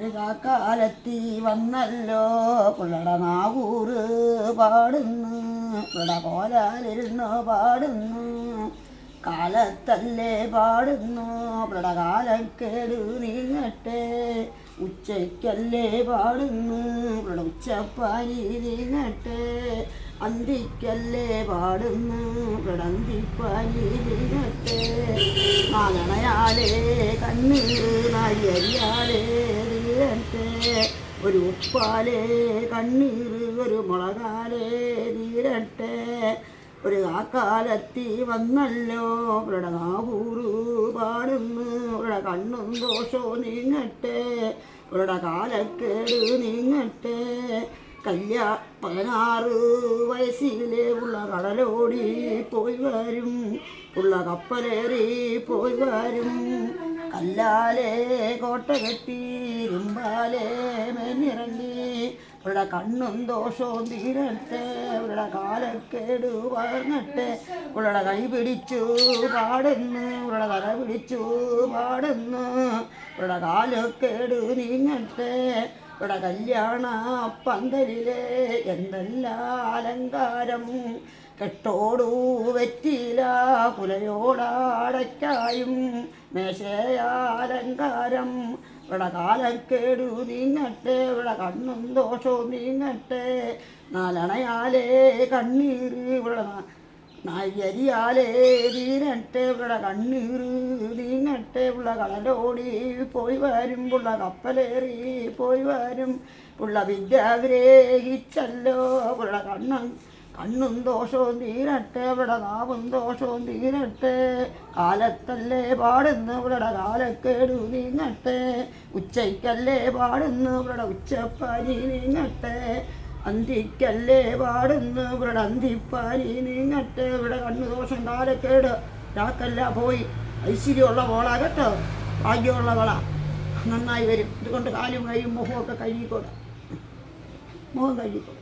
ഒരു കാക്കാലത്തി വന്നല്ലോ പുള്ളട നാവൂറ് പാടുന്നു പുള്ളട കോലാലിരുന്ന് പാടുന്നു കാലത്തല്ലേ പാടുന്നു പുള്ളട കാലക്കേട് നീങ്ങട്ടെ ഉച്ചയ്ക്കല്ലേ പാടുന്നു പുള്ളട ഉച്ചപ്പാനി നീങ്ങട്ടെ അന്തിക്കല്ലേ പാടുന്നു പുള്ളട അന്തിപ്പാനി നീങ്ങട്ടെ നാഗണയാലേ കണ്ണീർ നാഴിയരിയാലേ നീരട്ടെ ഒരു ഉപ്പാലേ കണ്ണീർ ഒരു മുളകാലേ നീരട്ടെ ഒരു കാക്കാലത്തി വന്നല്ലോ അവരുടെ നാവൂറ് പാടുന്നു അവരുടെ കണ്ണും ദോഷവും നീങ്ങട്ടെ അവരുടെ കാലക്കേട് നീങ്ങട്ടെ 16 വയസ്സിലെ ഉള്ള കടലോടി പോയി വരും ഉള്ള കപ്പലേറി പോയി വരും കല്ലാലേ കോട്ട കെട്ടി ഇരുമ്പാലേ മേനിറങ്ങി അവരുടെ കണ്ണും ദോഷവും തീരട്ടെ അവരുടെ കാലക്കേട് വളർന്നട്ടെ അവരുടെ കൈ പിടിച്ചു പാടുന്നു അവരുടെ തല പിടിച്ചു പാടുന്നു അവരുടെ കാലക്കേട് നീങ്ങട്ടെ ഇവിടെ കല്യാണ പന്തലിലെ എന്തെല്ലാം അലങ്കാരം കെട്ടോടു വെറ്റില കുലയോടടയ്ക്കായും മേശയാലങ്കാരം ഇവിടെ കാലക്കേടു നീങ്ങട്ടെ ഇവിടെ കണ്ണും ദോഷവും നീങ്ങട്ടെ നാലണയാലേ കണ്ണീർ ഇവിടെ നായരിയാലേ തീരട്ടെ ഇവിടെ കണ്ണീർ നീങ്ങട്ടെ ഉള്ള കടലോടി പോയി വരും ഉള്ള കപ്പലേറി പോയി വരും ഉള്ള വിദ്യാഗ്രഹിച്ചല്ലോ ഉള്ള കണ്ണും ദോഷവും തീരട്ടെ ഇവിടെ നാവും ദോഷവും തീരട്ടെ കാലത്തല്ലേ പാടുന്നു ഇവിടെ കാലക്കേടു നീങ്ങട്ടെ ഉച്ചയ്ക്കല്ലേ പാടുന്നു ഇവിടെ ഉച്ചപ്പാനി നീങ്ങട്ടെ അന്തിക്കല്ലേ പാടുന്നു ഇവിടെ അന്തിപ്പാനി നീങ്ങട്ടെ ഇവിടെ കണ്ണുദോഷം കാലക്കേട് രാക്കല്ല പോയി ഐശ്വര്യമുള്ള മോളാ കേട്ടോ ഭാഗ്യമുള്ള വള നന്നായി വരും ഇതുകൊണ്ട് കാലും കൈയും മുഖമൊക്കെ കഴുകിക്കോട്ടെ മുഖം കഴുകിക്കോ